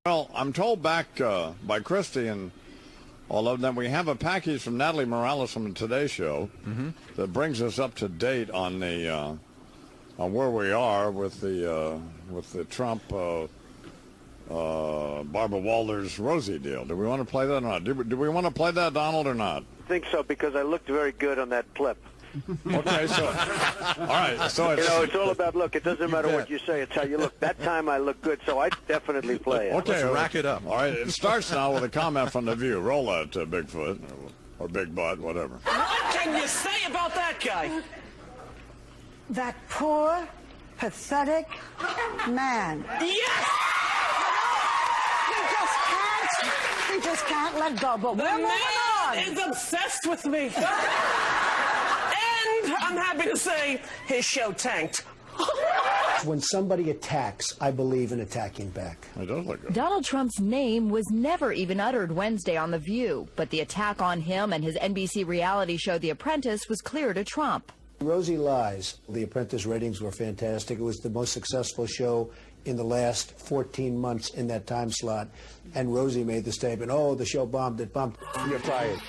Well, I'm told back by Christy and all of them, we have a package from Natalie Morales from the Today Show that brings us up to date on the on where we are with the Trump Barbara Walters Rosie deal. Do we want to play that or not? Do we want to play that, Donald, or not? I think so, because I looked very good on that clip. Okay, so all right, so it's, it's all about look. It doesn't matter what you say; it's how you look. That time I look good, so I definitely play it. Okay, let's rack it up. All right, it starts now with a comment from the View. Roll that, Bigfoot, or Big Butt, whatever. What can you say about that guy? That poor, pathetic man. Yes! He just can't let go. But The we're moving on. man is obsessed with me. And I'm happy to say his show tanked. When somebody attacks, I believe in attacking back. It does look good. Donald Trump's name was never even uttered Wednesday on The View, but the attack on him and his NBC reality show The Apprentice was clear to Trump. Rosie lies. The Apprentice ratings were fantastic. It was the most successful show in the last 14 months in that time slot. And Rosie made the statement, oh, the show bombed, it bombed. You're fired.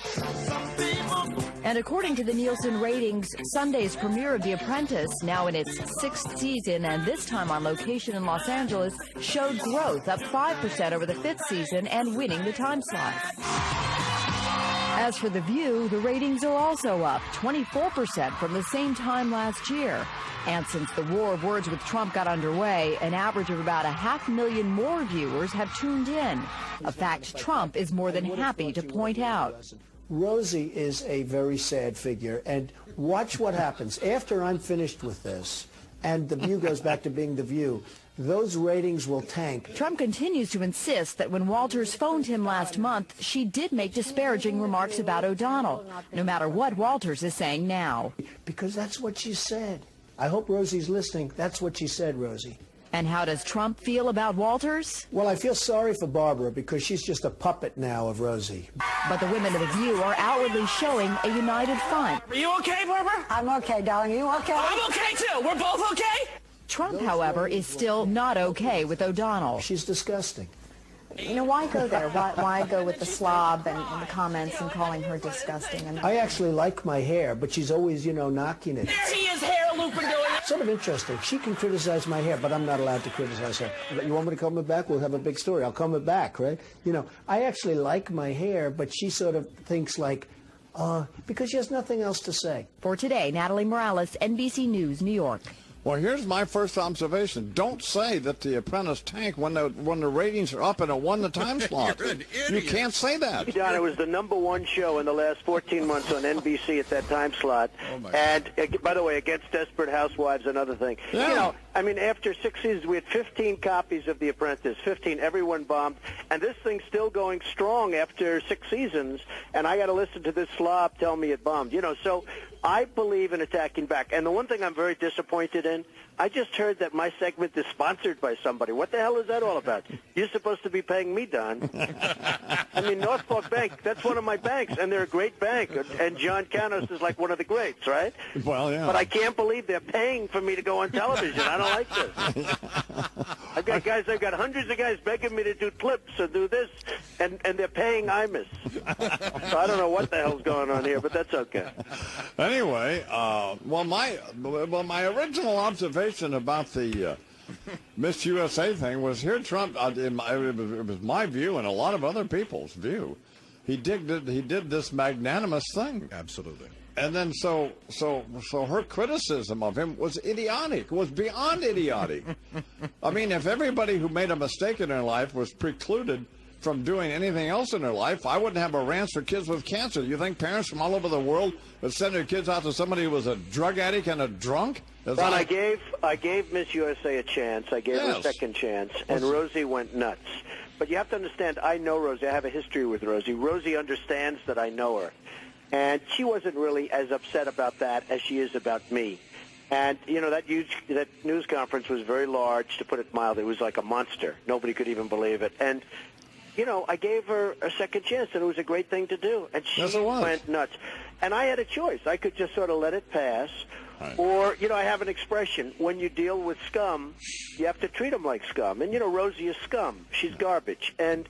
And according to the Nielsen ratings, Sunday's premiere of The Apprentice, now in its 6th season and this time on location in Los Angeles, showed growth up 5% over the 5th season and winning the time slot. As for The View, the ratings are also up 24% from the same time last year. And since the war of words with Trump got underway, an average of about 500,000 more viewers have tuned in, a fact Trump is more than happy to point out. Rosie is a very sad figure, and watch what happens. After I'm finished with this, and The View goes back to being The View, those ratings will tank. Trump continues to insist that when Walters phoned him last month, she did make disparaging remarks about O'Donnell, no matter what Walters is saying now. Because that's what she said. I hope Rosie's listening. That's what she said, Rosie. And how does Trump feel about Walters? Well, I feel sorry for Barbara because she's just a puppet now of Rosie. But the women of The View are outwardly showing a united front. Are you okay, Barbara? I'm okay, darling. You okay? I'm okay, too. We're both okay? Trump, however, is still not okay with O'Donnell. She's disgusting. You know, why go there? Why go with the slob and the comments and calling her disgusting? And I actually like my hair, but she's always, knocking it. There he is, hair looping doing it. Sort of interesting. She can criticize my hair, but I'm not allowed to criticize her. You want me to comb it back? We'll have a big story. I'll comb it back, right? I actually like my hair, but she sort of thinks like, because she has nothing else to say. For today, Natalie Morales, NBC News, New York. Well, here's my first observation. Don't say that The Apprentice tanked when the ratings are up and it won the time slot. You're an idiot. You can't say that. Don, it was the #1 show in the last 14 months on NBC at that time slot. And, by the way, against Desperate Housewives, another thing. Yeah. After 6 seasons, we had 15 copies of The Apprentice. 15, everyone bombed. And this thing's still going strong after 6 seasons. And I got to listen to this slob tell me it bombed. So I believe in attacking back. And the one thing I'm very disappointed in, I just heard that my segment is sponsored by somebody. What the hell is that all about? You're supposed to be paying me, Don. Norfolk Bank, that's one of my banks, and they're a great bank. And John Canos is like one of the greats, right? Well, yeah. But I can't believe they're paying for me to go on television. I don't like this. I've got hundreds of guys begging me to do clips or do this, and they're paying Imus. So I don't know what the hell's going on here, but that's okay. Anyway, my original observation about the Miss USA thing was here. Trump, it was my view and a lot of other people's view. He did this magnanimous thing. Absolutely. And then so her criticism of him was idiotic. Was beyond idiotic. I mean, if everybody who made a mistake in their life was precluded from doing anything else in their life, I wouldn't have a ranch for kids with cancer. You think parents from all over the world would send their kids out to somebody who was a drug addict and a drunk? Ron, I gave Miss USA a chance. I gave her a second chance, and Rosie went nuts. But you have to understand, I know Rosie. I have a history with Rosie. Rosie understands that I know her. And she wasn't really as upset about that as she is about me. And, that news conference was very large, to put it mildly. It was like a monster. Nobody could even believe it. And I gave her a second chance, and it was a great thing to do. And she went nuts. And I had a choice. I could just sort of let it pass, Right. Or, I have an expression, when you deal with scum, you have to treat them like scum. And, Rosie is scum. She's garbage. And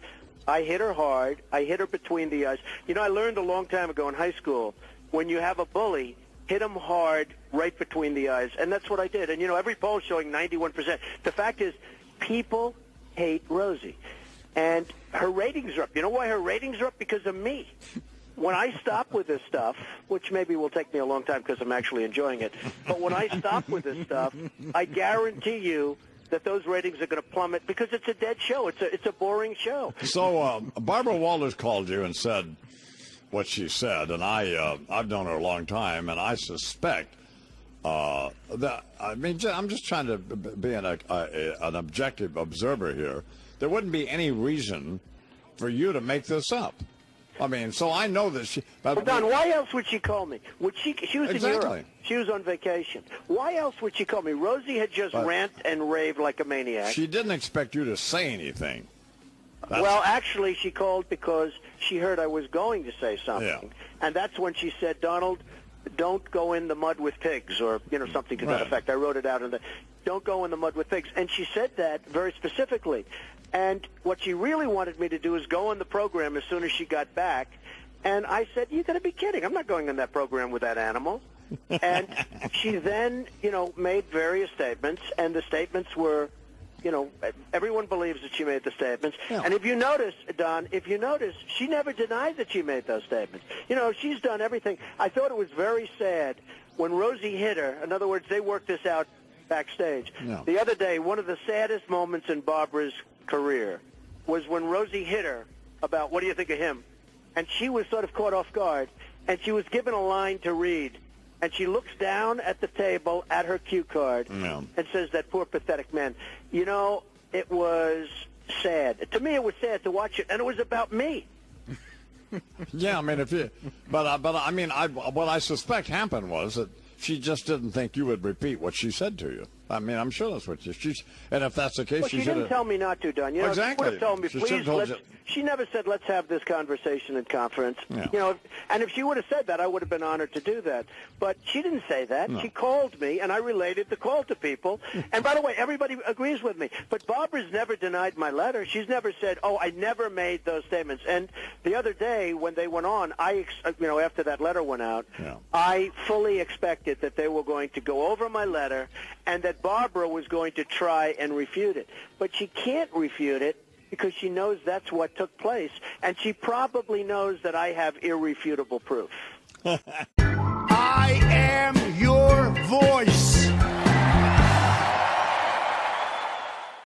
I hit her hard. I hit her between the eyes. I learned a long time ago in high school, when you have a bully, hit him hard right between the eyes. And that's what I did. And, every poll showing 91%. The fact is, people hate Rosie. And her ratings are up. You know why her ratings are up? Because of me. When I stop with this stuff, which maybe will take me a long time because I'm actually enjoying it, but when I stop with this stuff, I guarantee you that those ratings are going to plummet because it's a dead show. It's a boring show. So Barbara Walters called you and said what she said, and I've known her a long time, and I suspect that, I'm just trying to be an objective observer here. There wouldn't be any reason for you to make this up. So I know that she... But Don, why else would she call me? She was in Exactly. Europe. She was on vacation. Why else would she call me? Rosie had just rant and raved like a maniac. She didn't expect you to say anything. Well, actually, she called because she heard I was going to say something. Yeah. And that's when she said, Donald, don't go in the mud with pigs, or, something to that Right. effect. I wrote it out. Don't go in the mud with pigs. And she said that very specifically. And what she really wanted me to do is go on the program as soon as she got back. And I said, you got to be kidding. I'm not going on that program with that animal. And she then, made various statements. And the statements were, everyone believes that she made the statements. Yeah. And if you notice, Don, she never denied that she made those statements. She's done everything. I thought it was very sad when Rosie hit her. In other words, they worked this out backstage. No. The other day, one of the saddest moments in Barbara's career was when Rosie hit her about, what do you think of him? And she was sort of caught off guard, and she was given a line to read. And she looks down at the table at her cue card and says, that poor, pathetic man. It was sad. To me, it was sad to watch it, and it was about me. Yeah, what I suspect happened was that she just didn't think you would repeat what she said to you. I'm sure that's what she's. And if that's the case, Well, she didn't tell me not to, Don. Exactly. She would have told me, She please. should've told you. She never said, let's have this conversation in conference. Yeah. And if she would have said that, I would have been honored to do that. But she didn't say that. No. She called me, and I related the call to people. And by the way, everybody agrees with me. But Barbara's never denied my letter. She's never said, oh, I never made those statements. And the other day when they went on, after that letter went out, I fully expected that they were going to go over my letter and that Barbara was going to try and refute it. But she can't refute it because she knows that's what took place, and she probably knows that I have irrefutable proof. I am your voice.